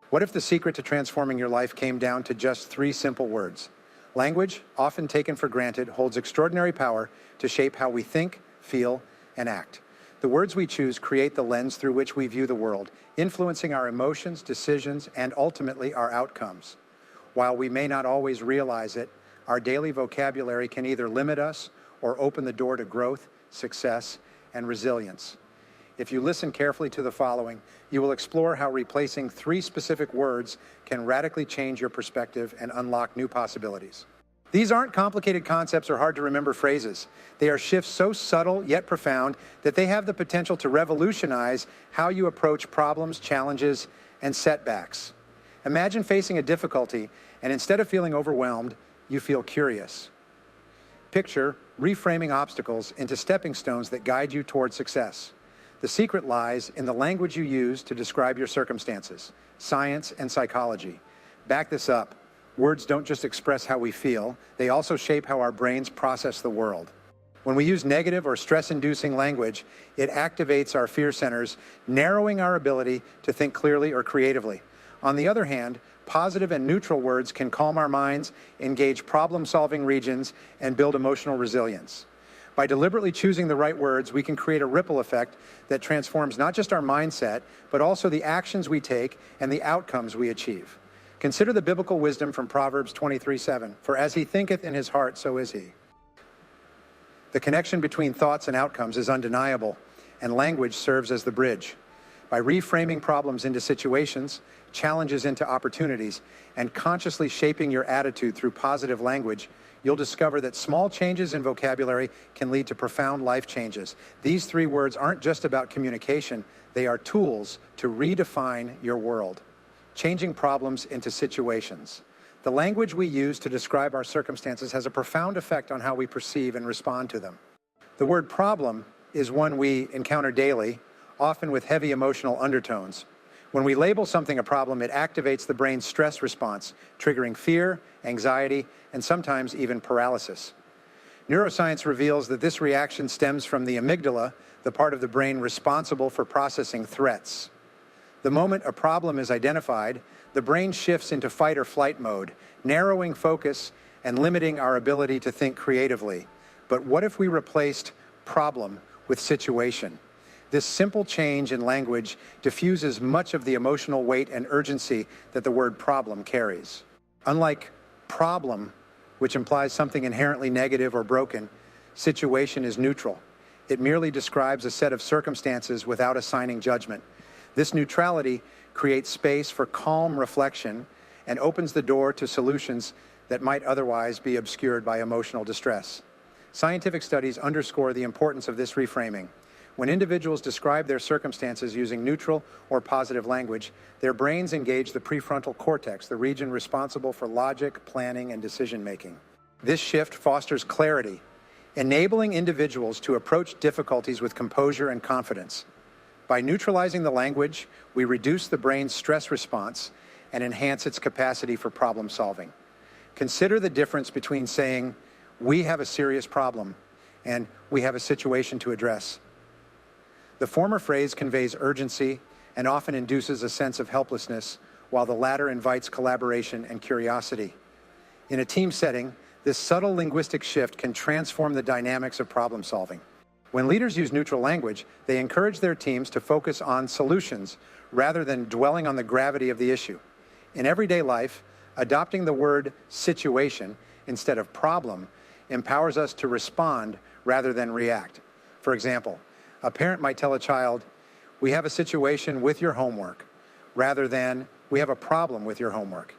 What if the secret to transforming your life came down to just 3 simple words? Language, often taken for granted, holds extraordinary power to shape how we think, feel, and act. The words we choose create the lens through which we view the world, influencing our emotions, decisions, and ultimately our outcomes. While we may not always realize it, our daily vocabulary can either limit us or open the door to growth, success, and resilience. If you listen carefully to the following, you will explore how replacing 3 specific words can radically change your perspective and unlock new possibilities. These aren't complicated concepts or hard to remember phrases. They are shifts so subtle yet profound that they have the potential to revolutionize how you approach problems, challenges, and setbacks. Imagine facing a difficulty and instead of feeling overwhelmed, you feel curious. Picture reframing obstacles into stepping stones that guide you toward success. The secret lies in the language you use to describe your circumstances. Science and psychology back this up. Words don't just express how we feel, they also shape how our brains process the world. When we use negative or stress-inducing language, it activates our fear centers, narrowing our ability to think clearly or creatively. On the other hand, positive and neutral words can calm our minds, engage problem-solving regions, and build emotional resilience. By deliberately choosing the right words, we can create a ripple effect that transforms not just our mindset, but also the actions we take and the outcomes we achieve. Consider the biblical wisdom from Proverbs 23:7. For as he thinketh in his heart, so is he. The connection between thoughts and outcomes is undeniable, and language serves as the bridge. By reframing problems into situations, challenges into opportunities, and consciously shaping your attitude through positive language, you'll discover that small changes in vocabulary can lead to profound life changes. These 3 words aren't just about communication, they are tools to redefine your world, changing problems into situations. The language we use to describe our circumstances has a profound effect on how we perceive and respond to them. The word problem is one we encounter daily, often with heavy emotional undertones. When we label something a problem, it activates the brain's stress response, triggering fear, anxiety, and sometimes even paralysis. Neuroscience reveals that this reaction stems from the amygdala, the part of the brain responsible for processing threats. The moment a problem is identified, the brain shifts into fight or flight mode, narrowing focus and limiting our ability to think creatively. But what if we replaced problem with situation? This simple change in language diffuses much of the emotional weight and urgency that the word problem carries. Unlike problem, which implies something inherently negative or broken, situation is neutral. It merely describes a set of circumstances without assigning judgment. This neutrality creates space for calm reflection and opens the door to solutions that might otherwise be obscured by emotional distress. Scientific studies underscore the importance of this reframing. When individuals describe their circumstances using neutral or positive language, their brains engage the prefrontal cortex, the region responsible for logic, planning, and decision-making. This shift fosters clarity, enabling individuals to approach difficulties with composure and confidence. By neutralizing the language, we reduce the brain's stress response and enhance its capacity for problem solving. Consider the difference between saying, "We have a serious problem," and "We have a situation to address." The former phrase conveys urgency and often induces a sense of helplessness, while the latter invites collaboration and curiosity. In a team setting, this subtle linguistic shift can transform the dynamics of problem solving. When leaders use neutral language, they encourage their teams to focus on solutions rather than dwelling on the gravity of the issue. In everyday life, adopting the word situation instead of problem empowers us to respond rather than react. For example, a parent might tell a child, "We have a situation with your homework," rather than, "We have a problem with your homework."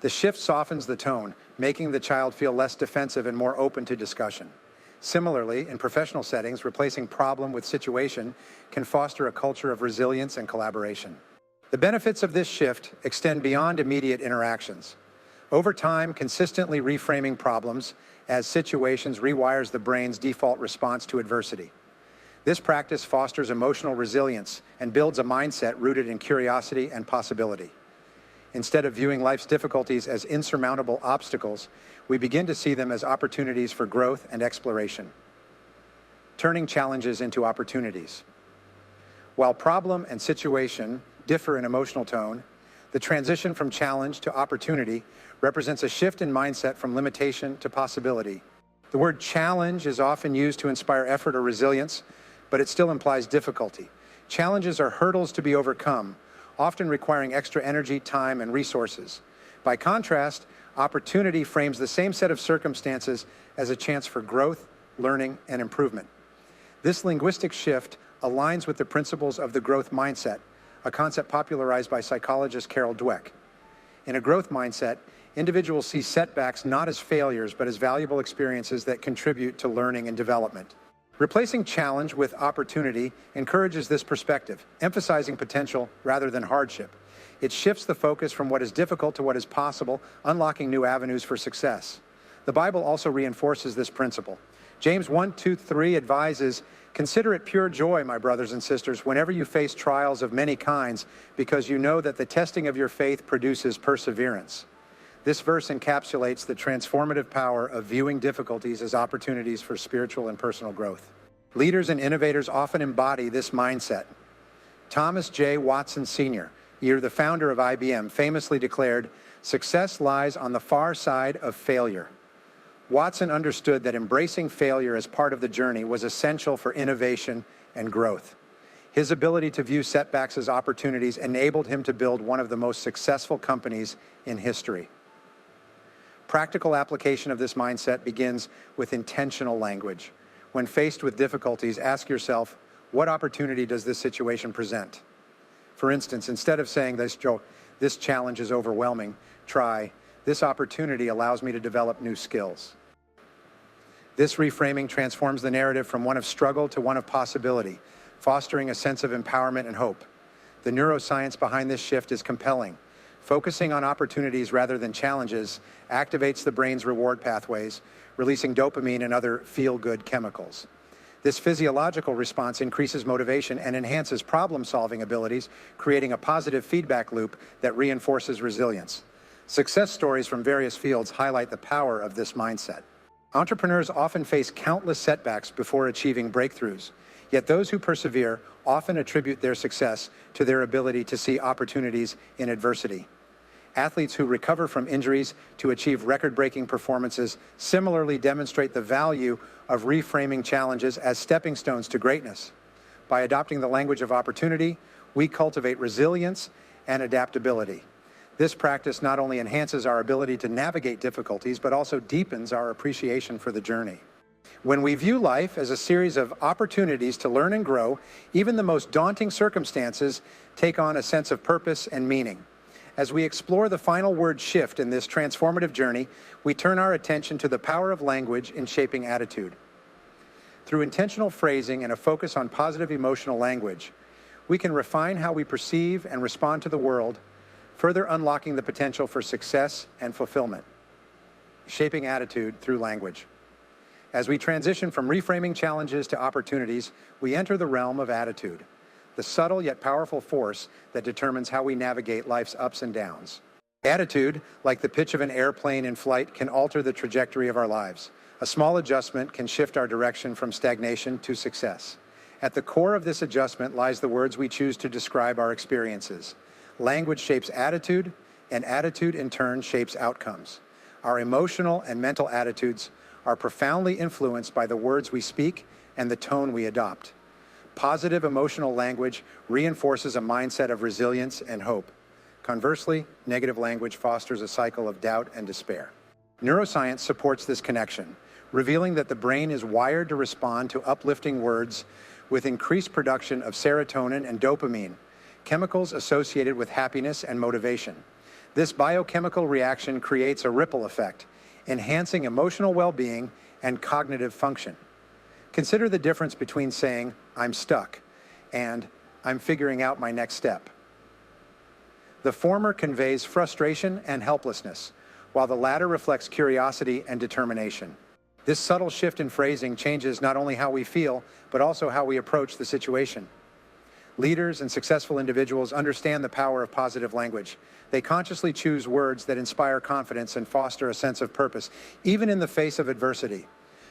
The shift softens the tone, making the child feel less defensive and more open to discussion. Similarly, in professional settings, replacing problem with situation can foster a culture of resilience and collaboration. The benefits of this shift extend beyond immediate interactions. Over time, consistently reframing problems as situations rewires the brain's default response to adversity. This practice fosters emotional resilience and builds a mindset rooted in curiosity and possibility. Instead of viewing life's difficulties as insurmountable obstacles, we begin to see them as opportunities for growth and exploration, turning challenges into opportunities. While problem and situation differ in emotional tone, The transition from challenge to opportunity represents a shift in mindset from limitation to possibility. The word challenge is often used to inspire effort or resilience, but it still implies difficulty. Challenges are hurdles to be overcome, often requiring extra energy, time, and resources. By contrast, opportunity frames the same set of circumstances as a chance for growth, learning, and improvement. This linguistic shift aligns with the principles of the growth mindset, a concept popularized by psychologist Carol Dweck. In a growth mindset, individuals see setbacks not as failures, but as valuable experiences that contribute to learning and development. Replacing challenge with opportunity encourages this perspective, emphasizing potential rather than hardship. It shifts the focus from what is difficult to what is possible, unlocking new avenues for success. The Bible also reinforces this principle. James 1:2-3 advises, "Consider it pure joy, my brothers and sisters, whenever you face trials of many kinds, because you know that the testing of your faith produces perseverance." This verse encapsulates the transformative power of viewing difficulties as opportunities for spiritual and personal growth. Leaders and innovators often embody this mindset. Thomas J. Watson Sr., the founder of IBM, famously declared, "Success lies on the far side of failure." Watson understood that embracing failure as part of the journey was essential for innovation and growth. His ability to view setbacks as opportunities enabled him to build one of the most successful companies in history. Practical application of this mindset begins with intentional language. When faced with difficulties, ask yourself, what opportunity does this situation present? For instance, instead of saying this challenge is overwhelming, try, this opportunity allows me to develop new skills. This reframing transforms the narrative from one of struggle to one of possibility, fostering a sense of empowerment and hope. The neuroscience behind this shift is compelling. Focusing on opportunities rather than challenges activates the brain's reward pathways, releasing dopamine and other feel-good chemicals. This physiological response increases motivation and enhances problem-solving abilities, creating a positive feedback loop that reinforces resilience. Success stories from various fields highlight the power of this mindset. Entrepreneurs often face countless setbacks before achieving breakthroughs, yet those who persevere often attribute their success to their ability to see opportunities in adversity. Athletes who recover from injuries to achieve record-breaking performances similarly demonstrate the value of reframing challenges as stepping stones to greatness. By adopting the language of opportunity, we cultivate resilience and adaptability. This practice not only enhances our ability to navigate difficulties, but also deepens our appreciation for the journey. When we view life as a series of opportunities to learn and grow, even the most daunting circumstances take on a sense of purpose and meaning. As we explore the final word shift in this transformative journey, we turn our attention to the power of language in shaping attitude. Through intentional phrasing and a focus on positive emotional language, we can refine how we perceive and respond to the world, further unlocking the potential for success and fulfillment. Shaping attitude through language. As we transition from reframing challenges to opportunities, we enter the realm of attitude, the subtle yet powerful force that determines how we navigate life's ups and downs. Attitude, like the pitch of an airplane in flight, can alter the trajectory of our lives. A small adjustment can shift our direction from stagnation to success. At the core of this adjustment lies the words we choose to describe our experiences. Language shapes attitude, and attitude in turn shapes outcomes. Our emotional and mental attitudes are profoundly influenced by the words we speak and the tone we adopt. Positive emotional language reinforces a mindset of resilience and hope. Conversely, negative language fosters a cycle of doubt and despair. Neuroscience supports this connection, revealing that the brain is wired to respond to uplifting words with increased production of serotonin and dopamine, chemicals associated with happiness and motivation. This biochemical reaction creates a ripple effect, enhancing emotional well-being and cognitive function. Consider the difference between saying, "I'm stuck," and "I'm figuring out my next step." The former conveys frustration and helplessness, while the latter reflects curiosity and determination. This subtle shift in phrasing changes not only how we feel, but also how we approach the situation. Leaders and successful individuals understand the power of positive language. They consciously choose words that inspire confidence and foster a sense of purpose, even in the face of adversity.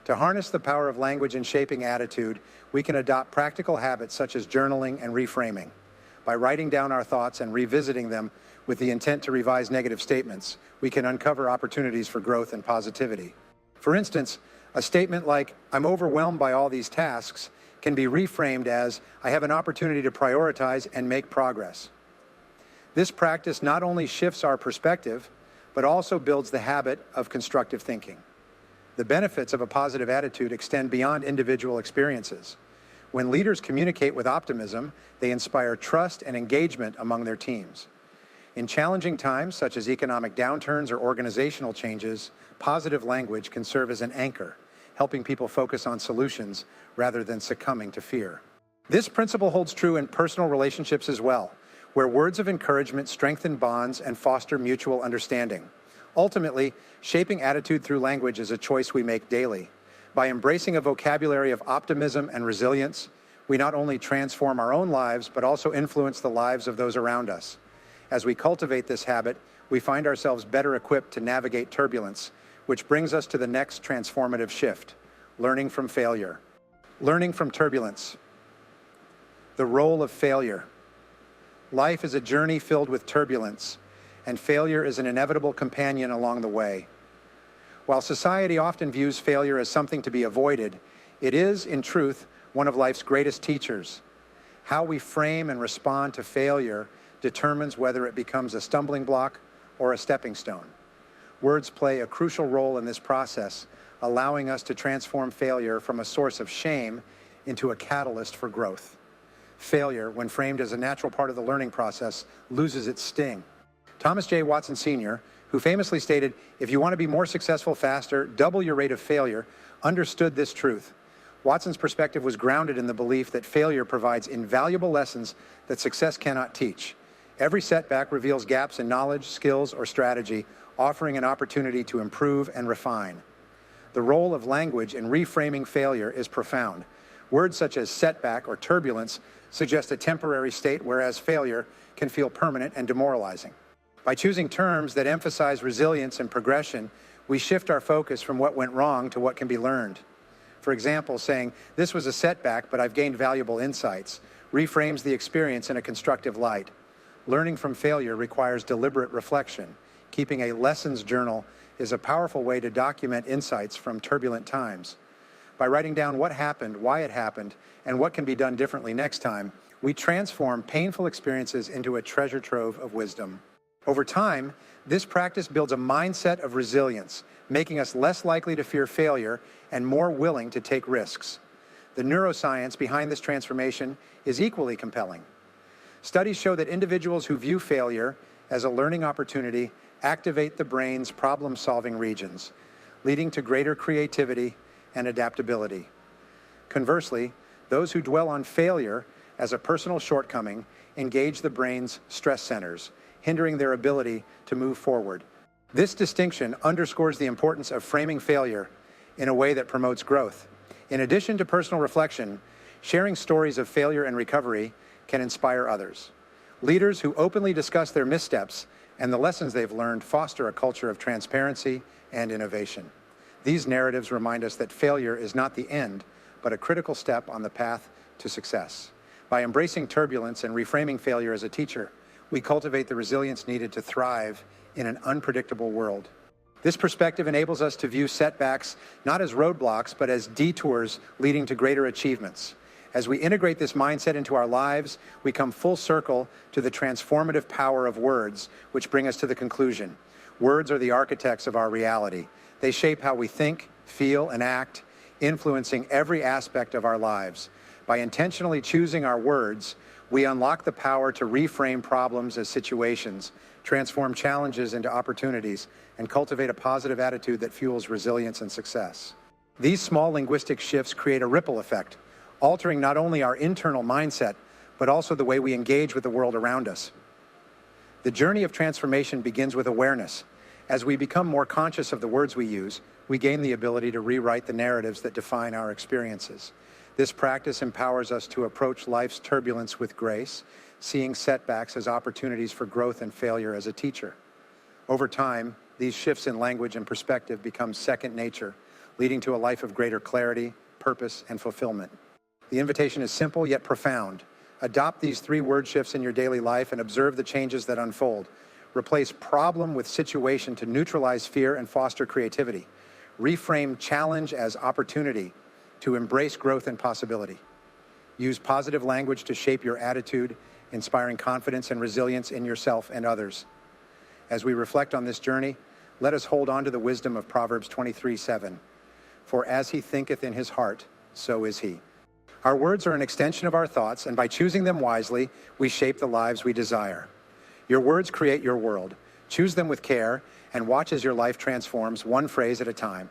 To harness the power of language in shaping attitude, we can adopt practical habits such as journaling and reframing. By writing down our thoughts and revisiting them with the intent to revise negative statements, we can uncover opportunities for growth and positivity. For instance, a statement like, "I'm overwhelmed by all these tasks," can be reframed as, "I have an opportunity to prioritize and make progress." This practice not only shifts our perspective, but also builds the habit of constructive thinking. The benefits of a positive attitude extend beyond individual experiences. When leaders communicate with optimism, they inspire trust and engagement among their teams. In challenging times, such as economic downturns or organizational changes, positive language can serve as an anchor, helping people focus on solutions rather than succumbing to fear. This principle holds true in personal relationships as well, where words of encouragement strengthen bonds and foster mutual understanding. Ultimately, shaping attitude through language is a choice we make daily. By embracing a vocabulary of optimism and resilience, we not only transform our own lives, but also influence the lives of those around us. As we cultivate this habit, we find ourselves better equipped to navigate turbulence, which brings us to the next transformative shift: learning from failure. Learning from turbulence. The role of failure. Life is a journey filled with turbulence, and failure is an inevitable companion along the way. While society often views failure as something to be avoided, it is, in truth, one of life's greatest teachers. How we frame and respond to failure determines whether it becomes a stumbling block or a stepping stone. Words play a crucial role in this process, allowing us to transform failure from a source of shame into a catalyst for growth. Failure, when framed as a natural part of the learning process, loses its sting. Thomas J. Watson Sr., who famously stated, "If you want to be more successful faster, double your rate of failure," understood this truth. Watson's perspective was grounded in the belief that failure provides invaluable lessons that success cannot teach. Every setback reveals gaps in knowledge, skills, or strategy, offering an opportunity to improve and refine. The role of language in reframing failure is profound. Words such as setback or turbulence suggest a temporary state, whereas failure can feel permanent and demoralizing. By choosing terms that emphasize resilience and progression, we shift our focus from what went wrong to what can be learned. For example, saying, "This was a setback, but I've gained valuable insights," reframes the experience in a constructive light. Learning from failure requires deliberate reflection. Keeping a lessons journal is a powerful way to document insights from turbulent times. By writing down what happened, why it happened, and what can be done differently next time, we transform painful experiences into a treasure trove of wisdom. Over time, this practice builds a mindset of resilience, making us less likely to fear failure and more willing to take risks. The neuroscience behind this transformation is equally compelling. Studies show that individuals who view failure as a learning opportunity activate the brain's problem-solving regions, leading to greater creativity and adaptability. Conversely, those who dwell on failure as a personal shortcoming engage the brain's stress centers, hindering their ability to move forward. This distinction underscores the importance of framing failure in a way that promotes growth. In addition to personal reflection, sharing stories of failure and recovery can inspire others. Leaders who openly discuss their missteps and the lessons they've learned foster a culture of transparency and innovation. These narratives remind us that failure is not the end, but a critical step on the path to success. By embracing turbulence and reframing failure as a teacher, we cultivate the resilience needed to thrive in an unpredictable world. This perspective enables us to view setbacks not as roadblocks, but as detours leading to greater achievements. As we integrate this mindset into our lives, we come full circle to the transformative power of words, which bring us to the conclusion. Words are the architects of our reality. They shape how we think, feel, and act, influencing every aspect of our lives. By intentionally choosing our words, we unlock the power to reframe problems as situations, transform challenges into opportunities, and cultivate a positive attitude that fuels resilience and success. These small linguistic shifts create a ripple effect, altering not only our internal mindset, but also the way we engage with the world around us. The journey of transformation begins with awareness. As we become more conscious of the words we use, we gain the ability to rewrite the narratives that define our experiences. This practice empowers us to approach life's turbulence with grace, seeing setbacks as opportunities for growth and failure as a teacher. Over time, these shifts in language and perspective become second nature, leading to a life of greater clarity, purpose, and fulfillment. The invitation is simple yet profound. Adopt these 3 word shifts in your daily life and observe the changes that unfold. Replace problem with situation to neutralize fear and foster creativity. Reframe challenge as opportunity to embrace growth and possibility. Use positive language to shape your attitude, inspiring confidence and resilience in yourself and others. As we reflect on this journey, let us hold on to the wisdom of Proverbs 23:7. For as he thinketh in his heart, so is he. Our words are an extension of our thoughts, and by choosing them wisely, we shape the lives we desire. Your words create your world. Choose them with care and watch as your life transforms one phrase at a time.